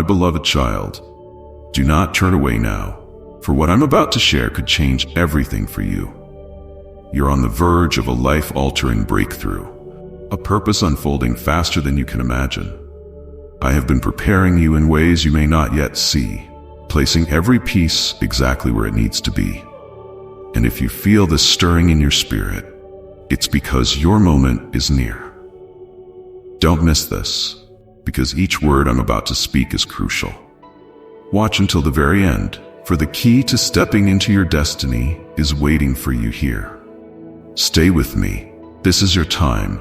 my beloved child, do not turn away now, for what I'm about to share could change everything for you. You're on the verge of a life-altering breakthrough, a purpose unfolding faster than you can imagine. I have been preparing you in ways you may not yet see, placing every piece exactly where it needs to be. And if you feel this stirring in your spirit, it's because your moment is near. Don't miss this, because each word I'm about to speak is crucial. Watch until the very end, for the key to stepping into your destiny is waiting for you here. Stay with me. This is your time.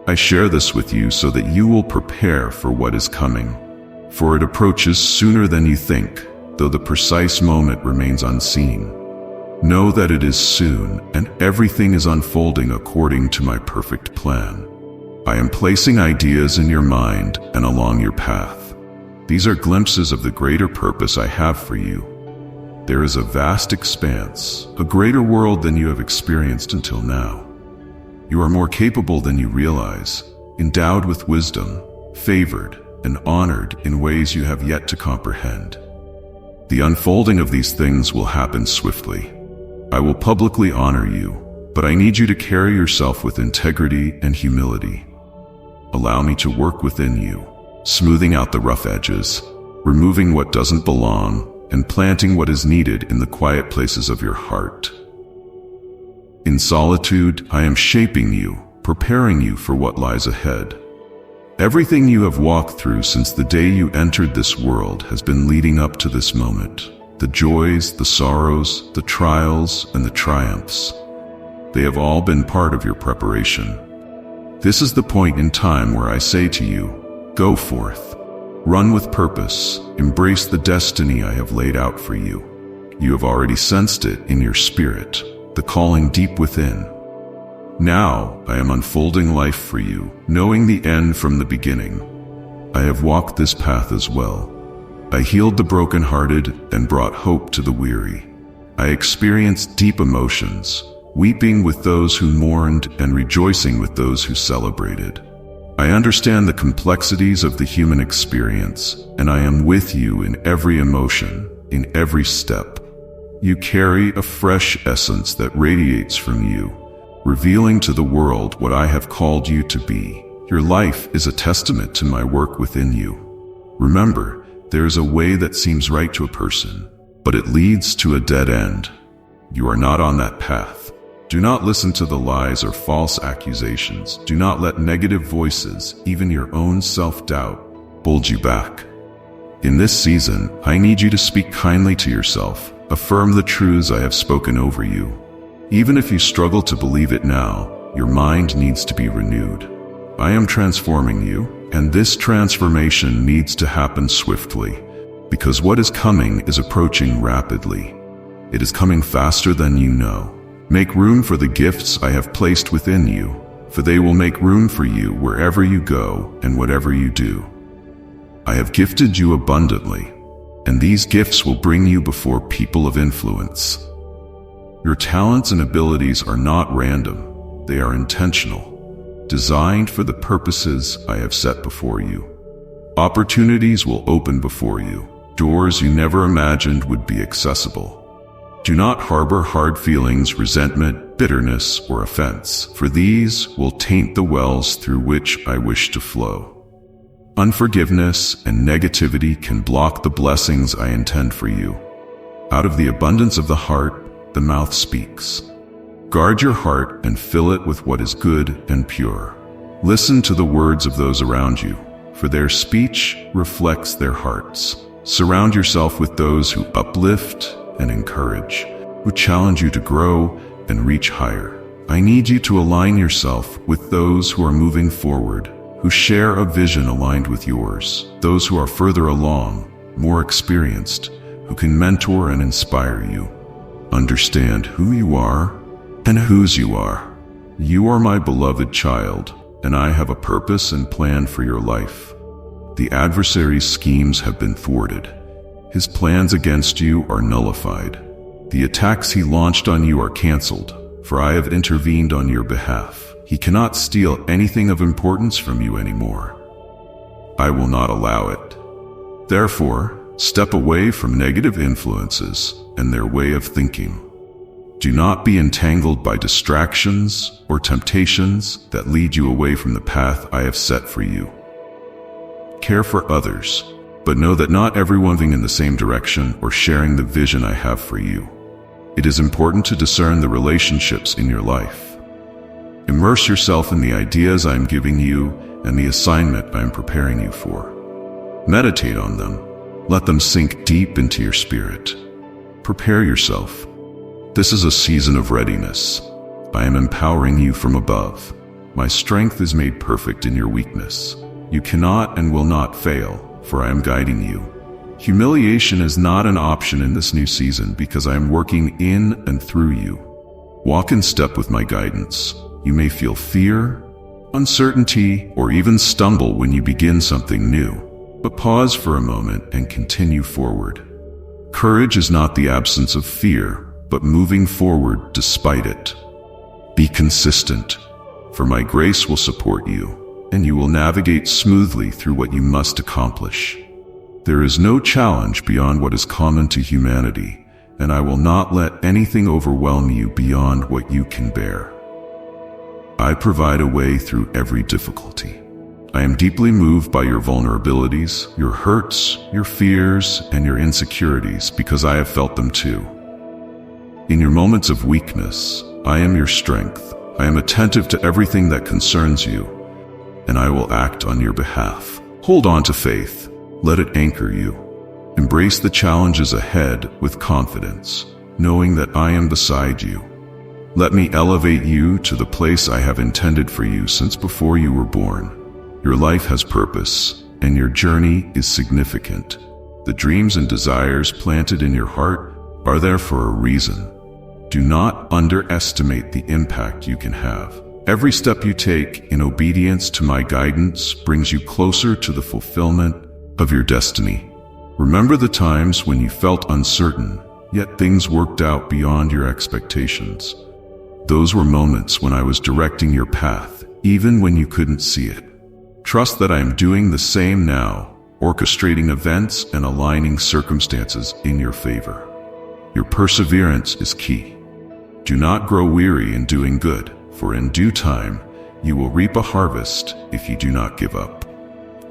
I share this with you so that you will prepare for what is coming, for it approaches sooner than you think, though the precise moment remains unseen. Know that it is soon, and everything is unfolding according to my perfect plan. I am placing ideas in your mind and along your path. These are glimpses of the greater purpose I have for you. There is a vast expanse, a greater world than you have experienced until now. You are more capable than you realize, endowed with wisdom, favored, and honored in ways you have yet to comprehend. The unfolding of these things will happen swiftly. I will publicly honor you, but I need you to carry yourself with integrity and humility. Allow me to work within you, smoothing out the rough edges, removing what doesn't belong, and planting what is needed in the quiet places of your heart. In solitude, I am shaping you, preparing you for what lies ahead. Everything you have walked through since the day you entered this world has been leading up to this moment. The joys, the sorrows, the trials, and the triumphs. They have all been part of your preparation. This is the point in time where I say to you, go forth. Run with purpose. Embrace the destiny I have laid out for you. You have already sensed it in your spirit, the calling deep within. Now I am unfolding life for you, knowing the end from the beginning. I have walked this path as well. I healed the brokenhearted and brought hope to the weary. I experienced deep emotions, weeping with those who mourned and rejoicing with those who celebrated. I understand the complexities of the human experience, and I am with you in every emotion, in every step. You carry a fresh essence that radiates from you, revealing to the world what I have called you to be. Your life is a testament to my work within you. Remember, there is a way that seems right to a person, but it leads to a dead end. You are not on that path. Do not listen to the lies or false accusations. Do not let negative voices, even your own self-doubt, hold you back. In this season, I need you to speak kindly to yourself. Affirm the truths I have spoken over you. Even if you struggle to believe it now, your mind needs to be renewed. I am transforming you, and this transformation needs to happen swiftly, because what is coming is approaching rapidly. It is coming faster than you know. Make room for the gifts I have placed within you, for they will make room for you wherever you go and whatever you do. I have gifted you abundantly, and these gifts will bring you before people of influence. Your talents and abilities are not random, they are intentional, designed for the purposes I have set before you. Opportunities will open before you, doors you never imagined would be accessible. Do not harbor hard feelings, resentment, bitterness, or offense, for these will taint the wells through which I wish to flow. Unforgiveness and negativity can block the blessings I intend for you. Out of the abundance of the heart, the mouth speaks. Guard your heart and fill it with what is good and pure. Listen to the words of those around you, for their speech reflects their hearts. Surround yourself with those who uplift and encourage, who challenge you to grow and reach higher. I need you to align yourself with those who are moving forward, who share a vision aligned with yours, those who are further along, more experienced, who can mentor and inspire you. Understand who you are and whose you are. You are my beloved child, and I have a purpose and plan for your life. The adversary's schemes have been thwarted. His plans against you are nullified. The attacks he launched on you are canceled, for I have intervened on your behalf. He cannot steal anything of importance from you anymore. I will not allow it. Therefore, step away from negative influences and their way of thinking. Do not be entangled by distractions or temptations that lead you away from the path I have set for you. Care for others, but know that not everyone is moving in the same direction or sharing the vision I have for you. It is important to discern the relationships in your life. Immerse yourself in the ideas I am giving you and the assignment I am preparing you for. Meditate on them. Let them sink deep into your spirit. Prepare yourself. This is a season of readiness. I am empowering you from above. My strength is made perfect in your weakness. You cannot and will not fail, for I am guiding you. Humiliation is not an option in this new season because I am working in and through you. Walk in step with my guidance. You may feel fear, uncertainty, or even stumble when you begin something new, but pause for a moment and continue forward. Courage is not the absence of fear, but moving forward despite it. Be consistent, for my grace will support you, and you will navigate smoothly through what you must accomplish. There is no challenge beyond what is common to humanity, and I will not let anything overwhelm you beyond what you can bear. I provide a way through every difficulty. I am deeply moved by your vulnerabilities, your hurts, your fears, and your insecurities because I have felt them too. In your moments of weakness, I am your strength. I am attentive to everything that concerns you, and I will act on your behalf. Hold on to faith. Let it anchor you. Embrace the challenges ahead with confidence, knowing that I am beside you. Let me elevate you to the place I have intended for you since before you were born. Your life has purpose, and your journey is significant. The dreams and desires planted in your heart are there for a reason. Do not underestimate the impact you can have. Every step you take in obedience to my guidance brings you closer to the fulfillment of your destiny. Remember the times when you felt uncertain, yet things worked out beyond your expectations. Those were moments when I was directing your path, even when you couldn't see it. Trust that I am doing the same now, orchestrating events and aligning circumstances in your favor. Your perseverance is key. Do not grow weary in doing good, for in due time, you will reap a harvest if you do not give up.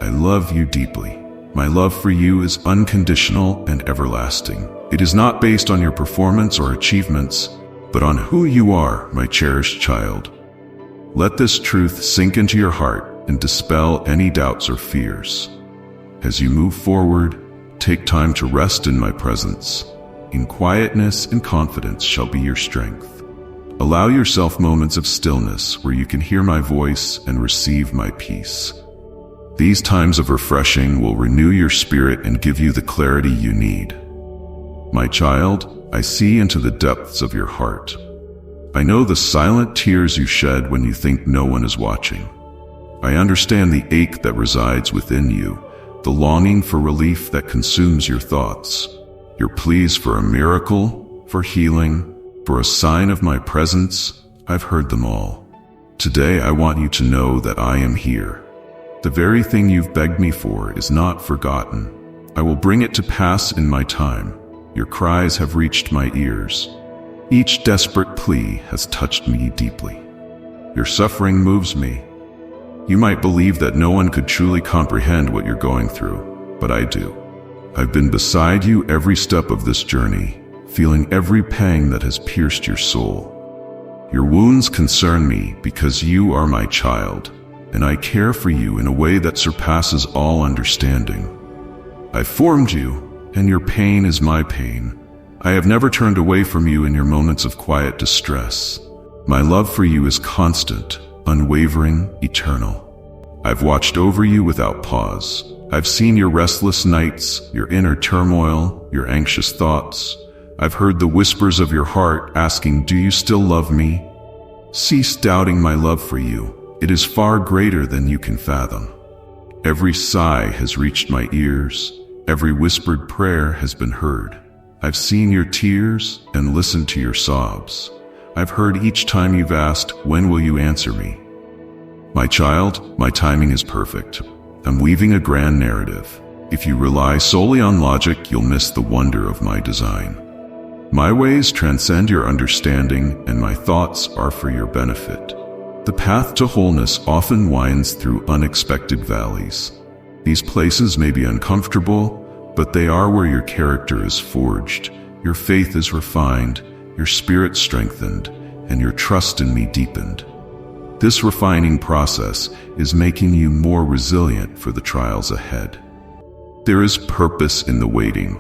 I love you deeply. My love for you is unconditional and everlasting. It is not based on your performance or achievements, but on who you are, my cherished child. Let this truth sink into your heart and dispel any doubts or fears. As you move forward, take time to rest in my presence. In quietness and confidence shall be your strength. Allow yourself moments of stillness where you can hear my voice and receive my peace. These times of refreshing will renew your spirit and give you the clarity you need. My child, I see into the depths of your heart. I know the silent tears you shed when you think no one is watching. I understand the ache that resides within you, the longing for relief that consumes your thoughts. Your pleas for a miracle, for healing, for a sign of my presence, I've heard them all. Today I want you to know that I am here. The very thing you've begged me for is not forgotten. I will bring it to pass in my time. Your cries have reached my ears. Each desperate plea has touched me deeply. Your suffering moves me. You might believe that no one could truly comprehend what you're going through, but I do. I've been beside you every step of this journey, feeling every pang that has pierced your soul. Your wounds concern me because you are my child, and I care for you in a way that surpasses all understanding. I formed you, and your pain is my pain. I have never turned away from you in your moments of quiet distress. My love for you is constant, unwavering, eternal. I've watched over you without pause. I've seen your restless nights, your inner turmoil, your anxious thoughts. I've heard the whispers of your heart asking, "Do you still love me?" Cease doubting my love for you. It is far greater than you can fathom. Every sigh has reached my ears. Every whispered prayer has been heard. I've seen your tears and listened to your sobs. I've heard each time you've asked, "When will you answer me?" My child, my timing is perfect. I'm weaving a grand narrative. If you rely solely on logic, you'll miss the wonder of my design. My ways transcend your understanding, and my thoughts are for your benefit. The path to wholeness often winds through unexpected valleys. These places may be uncomfortable, but they are where your character is forged, your faith is refined, your spirit strengthened, and your trust in me deepened. This refining process is making you more resilient for the trials ahead. There is purpose in the waiting.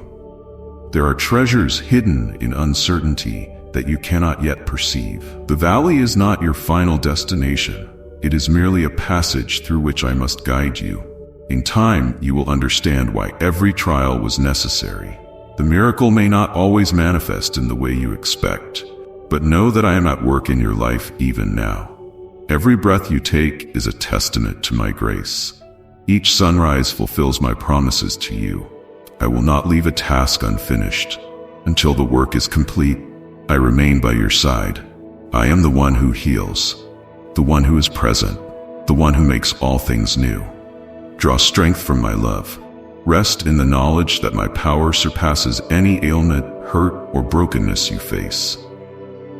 There are treasures hidden in uncertainty that you cannot yet perceive. The valley is not your final destination. It is merely a passage through which I must guide you. In time, you will understand why every trial was necessary. The miracle may not always manifest in the way you expect, but know that I am at work in your life even now. Every breath you take is a testament to my grace. Each sunrise fulfills my promises to you. I will not leave a task unfinished. Until the work is complete, I remain by your side. I am the one who heals, the one who is present, the one who makes all things new. Draw strength from my love. Rest in the knowledge that my power surpasses any ailment, hurt, or brokenness you face.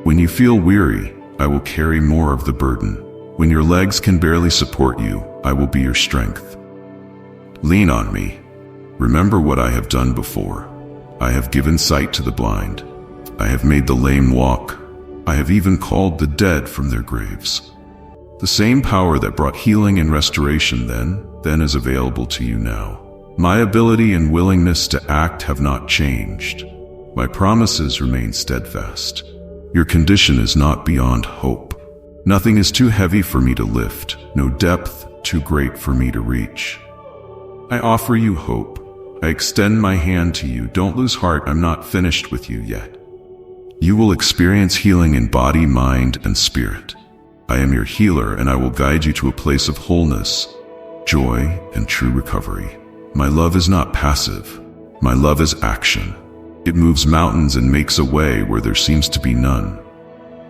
When you feel weary, I will carry more of the burden. When your legs can barely support you, I will be your strength. Lean on me. Remember what I have done before. I have given sight to the blind. I have made the lame walk. I have even called the dead from their graves. The same power that brought healing and restoration then is available to you now. My ability and willingness to act have not changed. My promises remain steadfast. Your condition is not beyond hope. Nothing is too heavy for me to lift, no depth too great for me to reach. I offer you hope. I extend my hand to you. Don't lose heart, I'm not finished with you yet. You will experience healing in body, mind, and spirit. I am your healer, and I will guide you to a place of wholeness, joy, and true recovery. My love is not passive. My love is action. It moves mountains and makes a way where there seems to be none.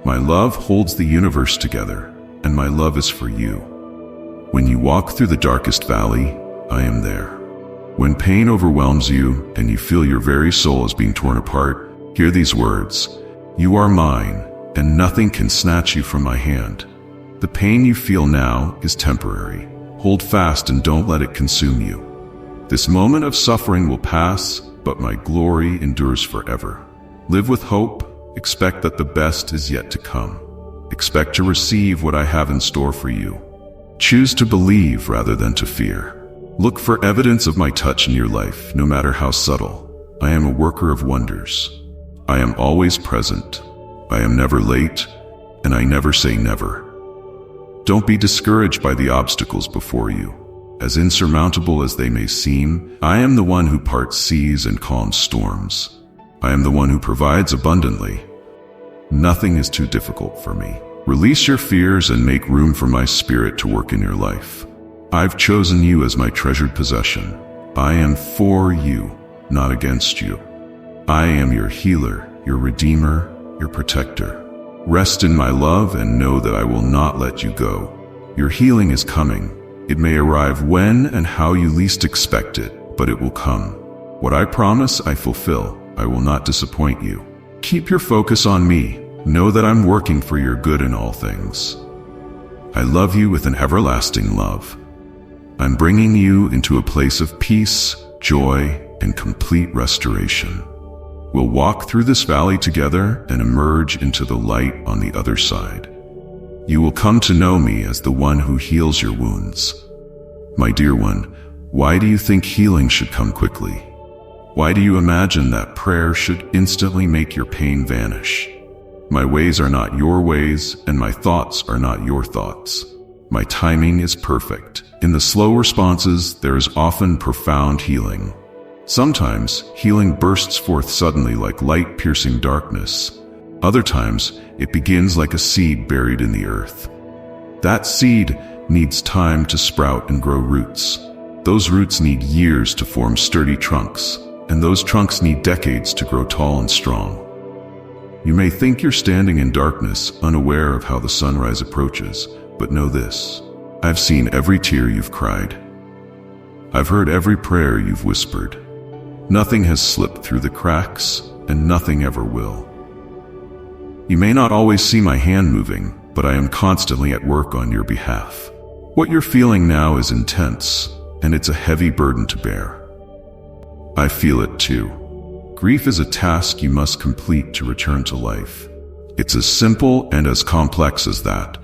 My love holds the universe together, and my love is for you. When you walk through the darkest valley, I am there. When pain overwhelms you and you feel your very soul is being torn apart, hear these words: you are mine, and nothing can snatch you from my hand. The pain you feel now is temporary. Hold fast and don't let it consume you. This moment of suffering will pass, but my glory endures forever. Live with hope. Expect that the best is yet to come. Expect to receive what I have in store for you. Choose to believe rather than to fear. Look for evidence of my touch in your life, no matter how subtle. I am a worker of wonders. I am always present. I am never late, and I never say never. Don't be discouraged by the obstacles before you. As insurmountable as they may seem, I am the one who parts seas and calms storms. I am the one who provides abundantly. Nothing is too difficult for me. Release your fears and make room for my spirit to work in your life. I've chosen you as my treasured possession. I am for you, not against you. I am your healer, your redeemer, your protector. Rest in my love and know that I will not let you go. Your healing is coming. It may arrive when and how you least expect it, but it will come. What I promise, I fulfill. I will not disappoint you. Keep your focus on me. Know that I'm working for your good in all things. I love you with an everlasting love. I'm bringing you into a place of peace, joy, and complete restoration. We'll walk through this valley together and emerge into the light on the other side. You will come to know me as the one who heals your wounds. My dear one, why do you think healing should come quickly? Why do you imagine that prayer should instantly make your pain vanish? My ways are not your ways, and my thoughts are not your thoughts. My timing is perfect. In the slow responses, there is often profound healing. Sometimes, healing bursts forth suddenly like light piercing darkness. Other times, it begins like a seed buried in the earth. That seed needs time to sprout and grow roots. Those roots need years to form sturdy trunks, and those trunks need decades to grow tall and strong. You may think you're standing in darkness, unaware of how the sunrise approaches, but know this: I've seen every tear you've cried. I've heard every prayer you've whispered. Nothing has slipped through the cracks, and nothing ever will. You may not always see my hand moving, but I am constantly at work on your behalf. What you're feeling now is intense, and it's a heavy burden to bear. I feel it too. Grief is a task you must complete to return to life. It's as simple and as complex as that.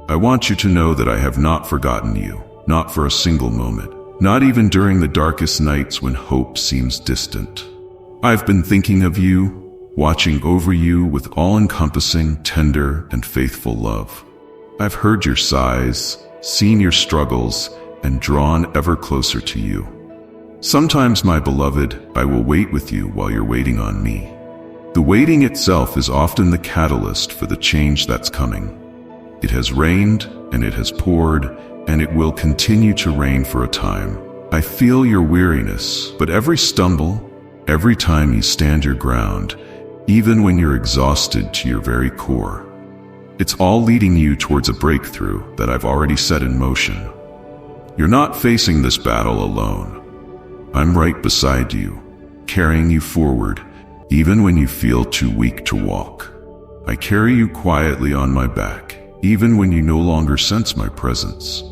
I want you to know that I have not forgotten you, not for a single moment, not even during the darkest nights when hope seems distant. I've been thinking of you, watching over you with all-encompassing, tender, and faithful love. I've heard your sighs, seen your struggles, and drawn ever closer to you. Sometimes, my beloved, I will wait with you while you're waiting on me. The waiting itself is often the catalyst for the change that's coming. It has rained, and it has poured, and it will continue to rain for a time. I feel your weariness, but every stumble, every time you stand your ground, even when you're exhausted to your very core, it's all leading you towards a breakthrough that I've already set in motion. You're not facing this battle alone. I'm right beside you, carrying you forward, even when you feel too weak to walk. I carry you quietly on my back, even when you no longer sense my presence.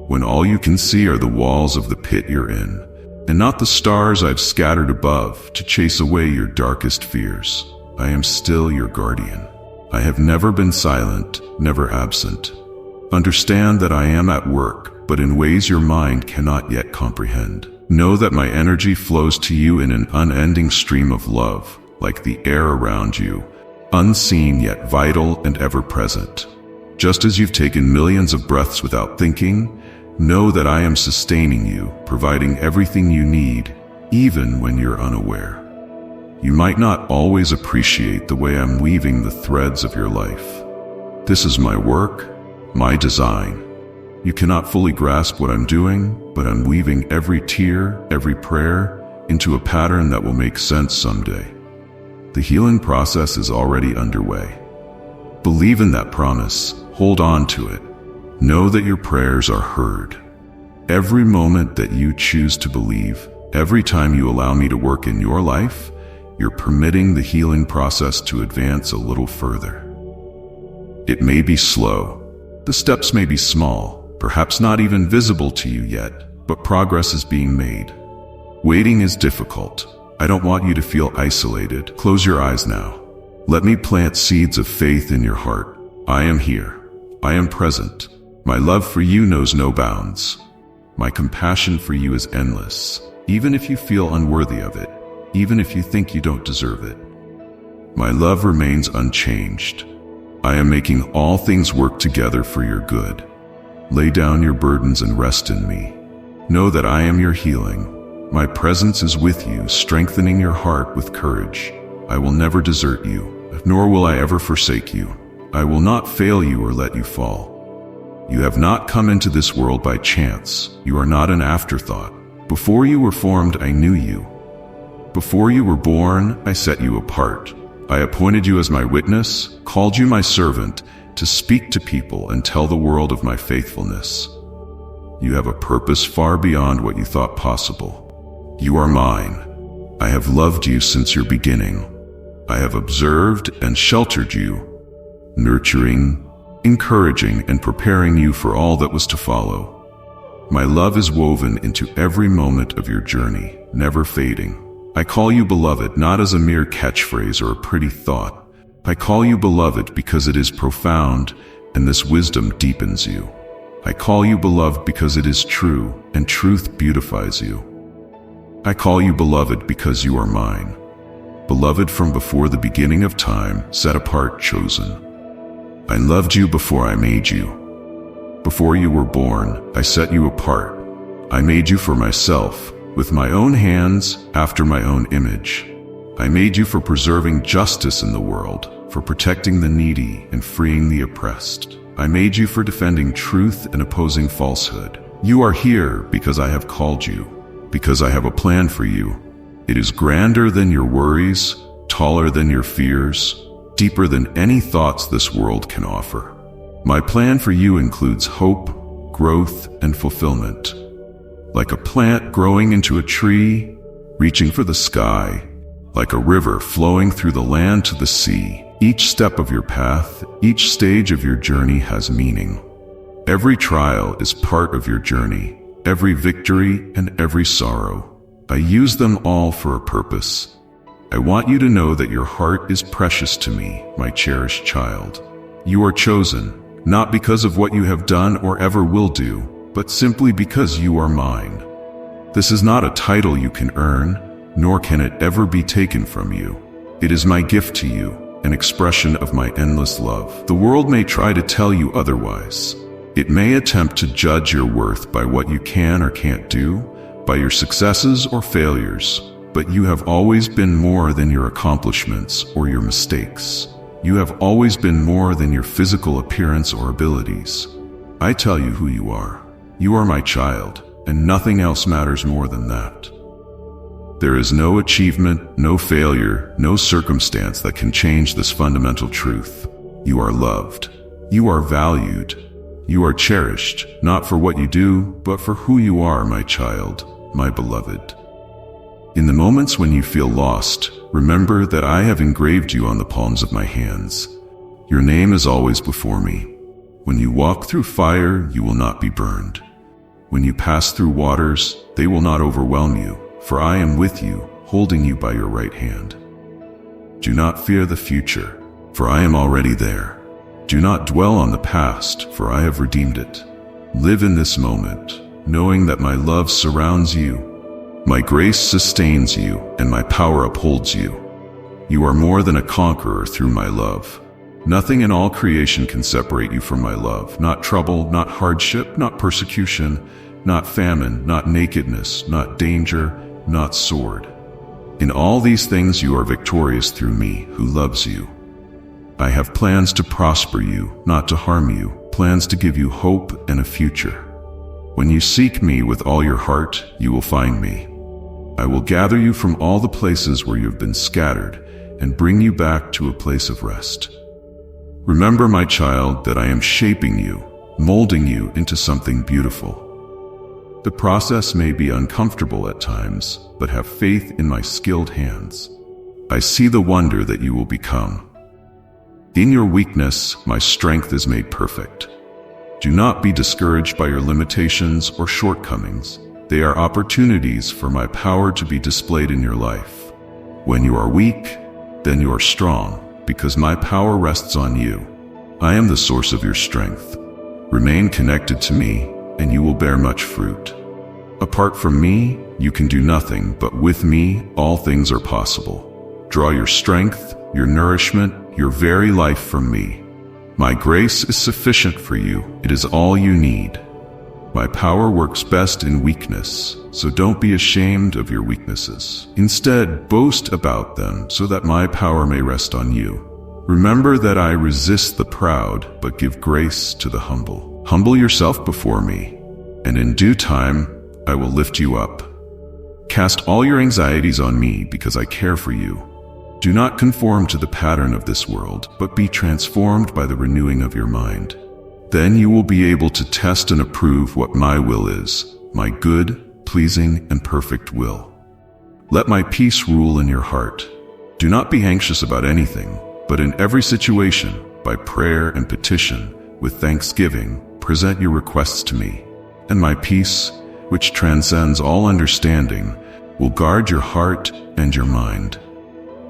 When all you can see are the walls of the pit you're in, and not the stars I've scattered above to chase away your darkest fears, I am still your guardian. I have never been silent, never absent. Understand that I am at work, but in ways your mind cannot yet comprehend. Know that my energy flows to you in an unending stream of love, like the air around you, unseen yet vital and ever-present. Just as you've taken millions of breaths without thinking, know that I am sustaining you, providing everything you need, even when you're unaware. You might not always appreciate the way I'm weaving the threads of your life. This is my work, my design. You cannot fully grasp what I'm doing, but I'm weaving every tear, every prayer, into a pattern that will make sense someday. The healing process is already underway. Believe in that promise, hold on to it. Know that your prayers are heard. Every moment that you choose to believe, every time you allow me to work in your life, you're permitting the healing process to advance a little further. It may be slow. The steps may be small, perhaps not even visible to you yet, but progress is being made. Waiting is difficult. I don't want you to feel isolated. Close your eyes now. Let me plant seeds of faith in your heart. I am here. I am present. My love for you knows no bounds. My compassion for you is endless, even if you feel unworthy of it, even if you think you don't deserve it. My love remains unchanged. I am making all things work together for your good. Lay down your burdens and rest in me. Know that I am your healing. My presence is with you, strengthening your heart with courage. I will never desert you, nor will I ever forsake you. I will not fail you or let you fall. You have not come into this world by chance. You are not an afterthought. Before you were formed, I knew you. Before you were born, I set you apart. I appointed you as my witness, called you my servant, to speak to people and tell the world of my faithfulness. You have a purpose far beyond what you thought possible. You are mine. I have loved you since your beginning. I have observed and sheltered you, nurturing, encouraging, and preparing you for all that was to follow. My love is woven into every moment of your journey, never fading. I call you beloved not as a mere catchphrase or a pretty thought. I call you beloved because it is profound, and this wisdom deepens you. I call you beloved because it is true, and truth beautifies you. I call you beloved because you are mine. Beloved from before the beginning of time, set apart, chosen. I loved you before I made you. Before you were born, I set you apart. I made you for myself, with my own hands, after my own image. I made you for preserving justice in the world, for protecting the needy and freeing the oppressed. I made you for defending truth and opposing falsehood. You are here because I have called you, because I have a plan for you. It is grander than your worries, taller than your fears, deeper than any thoughts this world can offer. My plan for you includes hope, growth, and fulfillment. like a plant growing into a tree, reaching for the sky, like a river flowing through the land to the sea. Each step of your path, each stage of your journey has meaning. Every trial is part of your journey, every victory and every sorrow. I use them all for a purpose. I want you to know that your heart is precious to me, my cherished child. You are chosen, not because of what you have done or ever will do, but simply because you are mine. This is not a title you can earn, nor can it ever be taken from you. It is my gift to you, an expression of my endless love. The world may try to tell you otherwise. It may attempt to judge your worth by what you can or can't do, by your successes or failures, but you have always been more than your accomplishments or your mistakes. You have always been more than your physical appearance or abilities. I tell you who you are. You are my child, and nothing else matters more than that. There is no achievement, no failure, no circumstance that can change this fundamental truth. You are loved. You are valued. You are cherished, not for what you do, but for who you are, my child, my beloved. In the moments when you feel lost, remember that I have engraved you on the palms of my hands. Your name is always before me. When you walk through fire, you will not be burned. When you pass through waters, they will not overwhelm you, for I am with you, holding you by your right hand. Do not fear the future, for I am already there. Do not dwell on the past, for I have redeemed it. Live in this moment, knowing that my love surrounds you. My grace sustains you, and my power upholds you. You are more than a conqueror through my love. Nothing in all creation can separate you from my love. Not trouble, not hardship, not persecution, not famine, not nakedness, not danger, not sword. In all these things you are victorious through me, who loves you. I have plans to prosper you, not to harm you, plans to give you hope and a future. When you seek me with all your heart, you will find me. I will gather you from all the places where you have been scattered and bring you back to a place of rest. Remember, my child, that I am shaping you, molding you into something beautiful. The process may be uncomfortable at times, but have faith in my skilled hands. I see the wonder that you will become. In your weakness, my strength is made perfect. Do not be discouraged by your limitations or shortcomings. They are opportunities for my power to be displayed in your life. When you are weak, then you are strong, because my power rests on you. I am the source of your strength. Remain connected to me, and you will bear much fruit. Apart from me, you can do nothing, but with me, all things are possible. Draw your strength, your nourishment, your very life from me. My grace is sufficient for you. It is all you need. My power works best in weakness, so don't be ashamed of your weaknesses. Instead, boast about them so that my power may rest on you. Remember that I resist the proud, but give grace to the humble. Humble yourself before me, and in due time, I will lift you up. Cast all your anxieties on me because I care for you. Do not conform to the pattern of this world, but be transformed by the renewing of your mind. Then you will be able to test and approve what my will is, my good, pleasing, and perfect will. Let my peace rule in your heart. Do not be anxious about anything, but in every situation, by prayer and petition, with thanksgiving, present your requests to me. And my peace, which transcends all understanding, will guard your heart and your mind.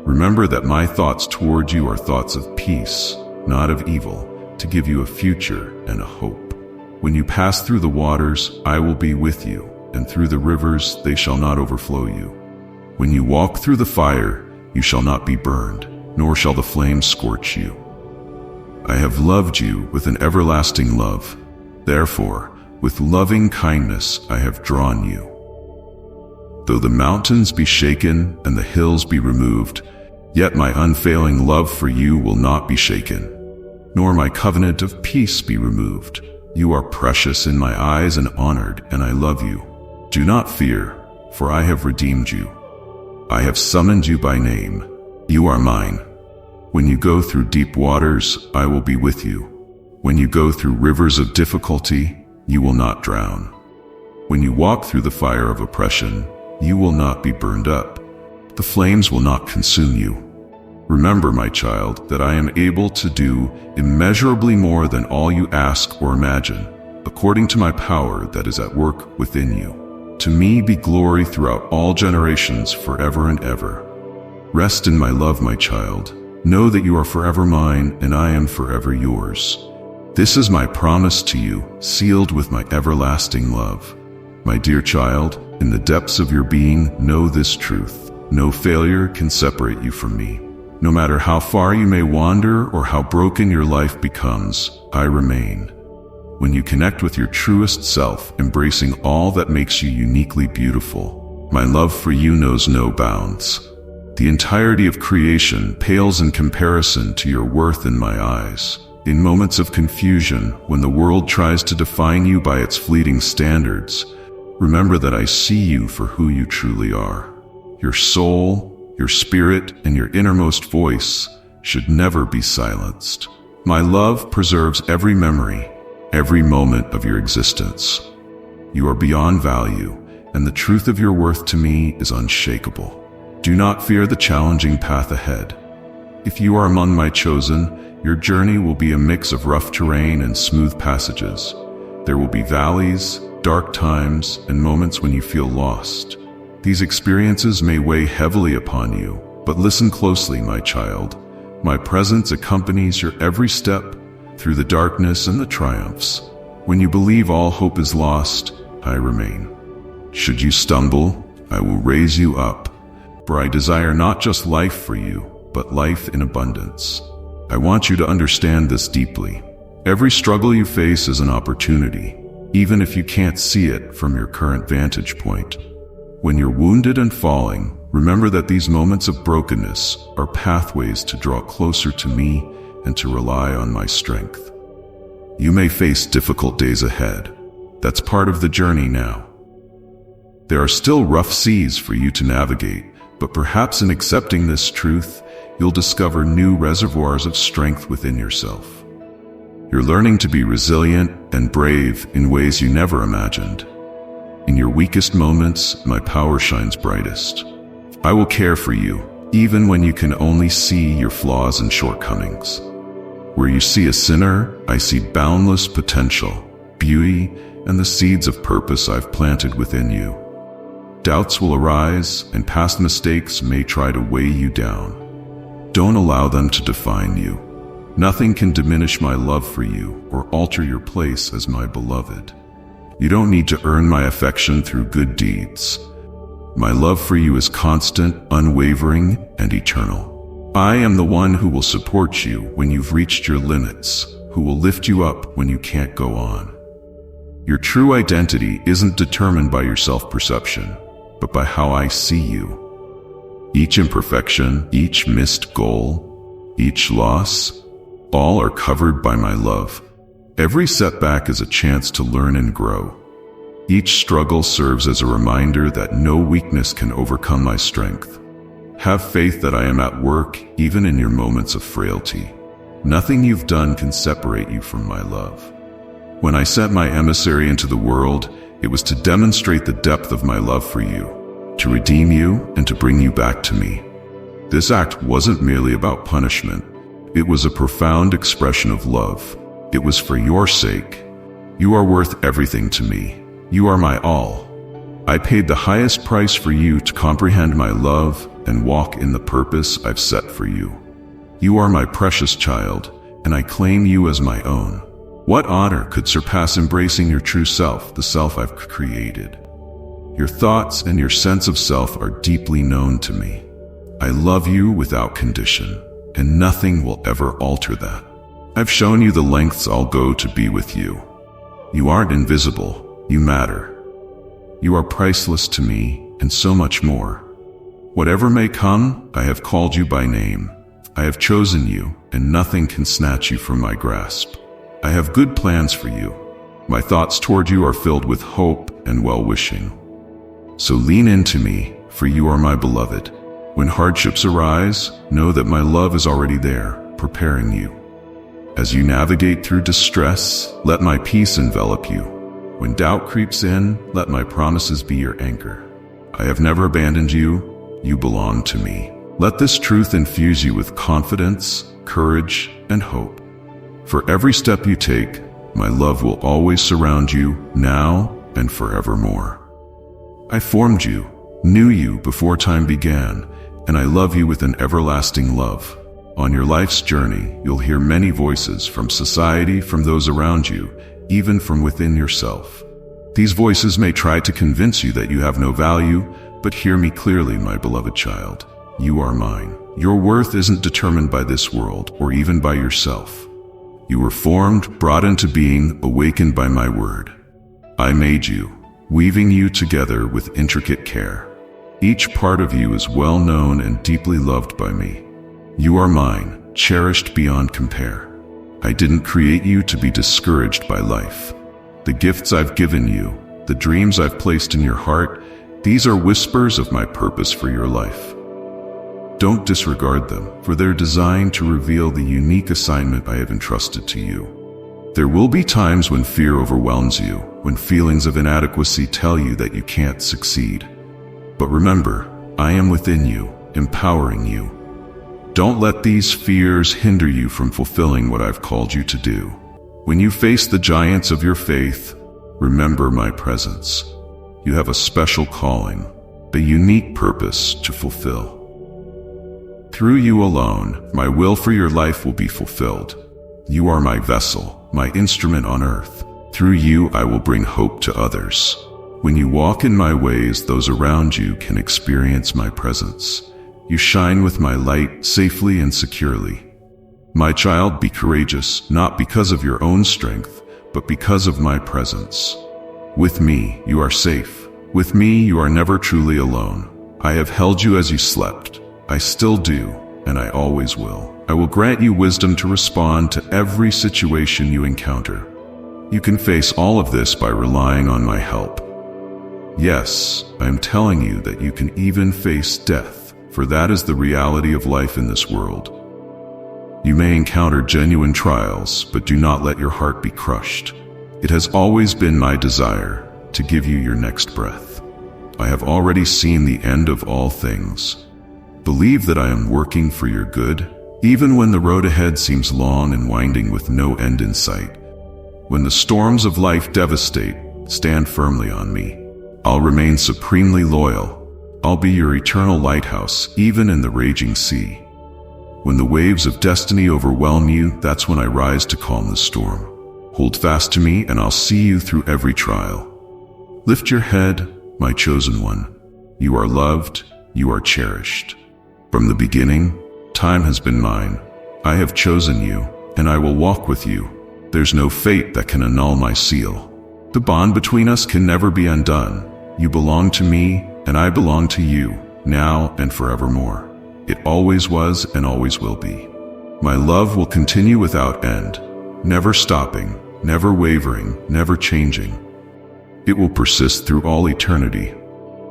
Remember that my thoughts toward you are thoughts of peace, not of evil, to give you a future and a hope. When you pass through the waters, I will be with you, and through the rivers they shall not overflow you. When you walk through the fire, you shall not be burned, nor shall the flames scorch you. I have loved you with an everlasting love. Therefore, with loving kindness I have drawn you. Though the mountains be shaken and the hills be removed, yet my unfailing love for you will not be shaken, nor my covenant of peace be removed. You are precious in my eyes and honored, and I love you. Do not fear, for I have redeemed you. I have summoned you by name. You are mine. When you go through deep waters, I will be with you. When you go through rivers of difficulty, you will not drown. When you walk through the fire of oppression, you will not be burned up. The flames will not consume you. Remember, my child, that I am able to do immeasurably more than all you ask or imagine, according to my power that is at work within you. To me be glory throughout all generations, forever and ever. Rest in my love, my child. Know that you are forever mine, and I am forever yours. This is my promise to you, sealed with my everlasting love. My dear child, in the depths of your being, know this truth. No failure can separate you from me. No matter how far you may wander or how broken your life becomes, I remain. When you connect with your truest self, embracing all that makes you uniquely beautiful, my love for you knows no bounds. The entirety of creation pales in comparison to your worth in my eyes. In moments of confusion, when the world tries to define you by its fleeting standards, remember that I see you for who you truly are. Your soul, your spirit, and your innermost voice should never be silenced. My love preserves every memory, every moment of your existence. You are beyond value, and the truth of your worth to me is unshakable. Do not fear the challenging path ahead. If you are among my chosen, your journey will be a mix of rough terrain and smooth passages. There will be valleys, dark times, and moments when you feel lost. These experiences may weigh heavily upon you, but listen closely, my child. My presence accompanies your every step through the darkness and the triumphs. When you believe all hope is lost, I remain. Should you stumble, I will raise you up, for I desire not just life for you, but life in abundance. I want you to understand this deeply. Every struggle you face is an opportunity, even if you can't see it from your current vantage point. When you're wounded and falling, remember that these moments of brokenness are pathways to draw closer to me and to rely on my strength. You may face difficult days ahead. That's part of the journey now. There are still rough seas for you to navigate, but perhaps in accepting this truth, you'll discover new reservoirs of strength within yourself. You're learning to be resilient and brave in ways you never imagined. In your weakest moments, my power shines brightest. I will care for you, even when you can only see your flaws and shortcomings. Where you see a sinner, I see boundless potential, beauty, and the seeds of purpose I've planted within you. Doubts will arise, and past mistakes may try to weigh you down. Don't allow them to define you. Nothing can diminish my love for you or alter your place as my beloved. You don't need to earn my affection through good deeds. My love for you is constant, unwavering, and eternal. I am the one who will support you when you've reached your limits, who will lift you up when you can't go on. Your true identity isn't determined by your self-perception, but by how I see you. Each imperfection, each missed goal, each loss, all are covered by my love. Every setback is a chance to learn and grow. Each struggle serves as a reminder that no weakness can overcome my strength. Have faith that I am at work even in your moments of frailty. Nothing you've done can separate you from my love. When I sent my emissary into the world, it was to demonstrate the depth of my love for you, to redeem you and to bring you back to me. This act wasn't merely about punishment. It was a profound expression of love. It was for your sake. You are worth everything to me. You are my all. I paid the highest price for you to comprehend my love and walk in the purpose I've set for you. You are my precious child, and I claim you as my own. What honor could surpass embracing your true self, the self I've created? Your thoughts and your sense of self are deeply known to me. I love you without condition, and nothing will ever alter that. I've shown you the lengths I'll go to be with you. You aren't invisible, you matter. You are priceless to me, and so much more. Whatever may come, I have called you by name. I have chosen you, and nothing can snatch you from my grasp. I have good plans for you. My thoughts toward you are filled with hope and well-wishing. So lean into me, for you are my beloved. When hardships arise, know that my love is already there, preparing you. As you navigate through distress, let my peace envelop you. When doubt creeps in, let my promises be your anchor. I have never abandoned you. You belong to me. Let this truth infuse you with confidence, courage, and hope. For every step you take, my love will always surround you, now and forevermore. I formed you, knew you before time began, and I love you with an everlasting love. On your life's journey, you'll hear many voices from society, from those around you, even from within yourself. These voices may try to convince you that you have no value, but hear me clearly, my beloved child. You are mine. Your worth isn't determined by this world or even by yourself. You were formed, brought into being, awakened by my word. I made you, weaving you together with intricate care. Each part of you is well known and deeply loved by me. You are mine, cherished beyond compare. I didn't create you to be discouraged by life. The gifts I've given you, the dreams I've placed in your heart, these are whispers of my purpose for your life. Don't disregard them, for they're designed to reveal the unique assignment I have entrusted to you. There will be times when fear overwhelms you, when feelings of inadequacy tell you that you can't succeed. But remember, I am within you, empowering you. Don't let these fears hinder you from fulfilling what I've called you to do. When you face the giants of your faith, remember my presence. You have a special calling, a unique purpose to fulfill. Through you alone, my will for your life will be fulfilled. You are my vessel, my instrument on earth. Through you, I will bring hope to others. When you walk in my ways, those around you can experience my presence. You shine with my light safely and securely. My child, be courageous, not because of your own strength, but because of my presence. With me, you are safe. With me, you are never truly alone. I have held you as you slept. I still do, and I always will. I will grant you wisdom to respond to every situation you encounter. You can face all of this by relying on my help. Yes, I am telling you that you can even face death, for that is the reality of life in this world. You may encounter genuine trials, but do not let your heart be crushed. It has always been my desire to give you your next breath. I have already seen the end of all things. Believe that I am working for your good, even when the road ahead seems long and winding with no end in sight. When the storms of life devastate, stand firmly on me. I'll remain supremely loyal. I'll be your eternal lighthouse, even in the raging sea. When the waves of destiny overwhelm you, that's when I rise to calm the storm. Hold fast to me, and I'll see you through every trial. Lift your head, my chosen one. You are loved, you are cherished. From the beginning, time has been mine. I have chosen you, and I will walk with you. There's no fate that can annul my seal. The bond between us can never be undone. You belong to me, and I belong to you, now and forevermore. It always was and always will be. My love will continue without end, never stopping, never wavering, never changing. It will persist through all eternity.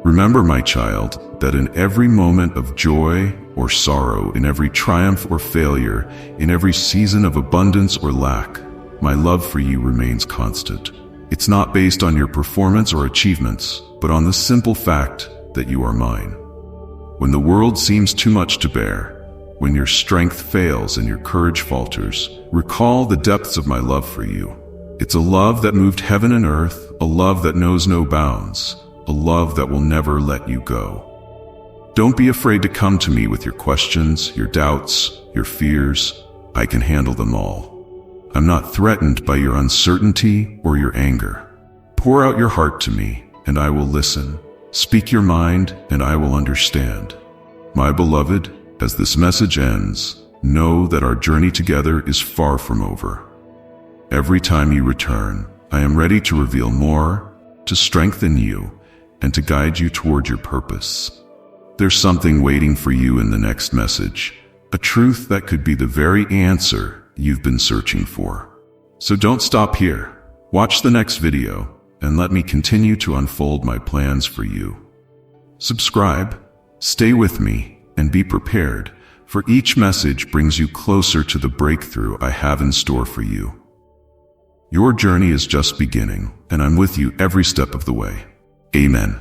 Remember, my child, that in every moment of joy or sorrow, in every triumph or failure, in every season of abundance or lack, my love for you remains constant. It's not based on your performance or achievements, but on the simple fact that you are mine. When the world seems too much to bear, when your strength fails and your courage falters, recall the depths of my love for you. It's a love that moved heaven and earth, a love that knows no bounds, a love that will never let you go. Don't be afraid to come to me with your questions, your doubts, your fears. I can handle them all. I'm not threatened by your uncertainty or your anger. Pour out your heart to me, and I will listen. Speak your mind, and I will understand. My beloved, as this message ends, know that our journey together is far from over. Every time you return, I am ready to reveal more, to strengthen you, and to guide you toward your purpose. There's something waiting for you in the next message, a truth that could be the very answer you've been searching for. So don't stop here. Watch the next video, and let me continue to unfold my plans for you. Subscribe, stay with me, and be prepared, for each message brings you closer to the breakthrough I have in store for you. Your journey is just beginning, and I'm with you every step of the way. Amen.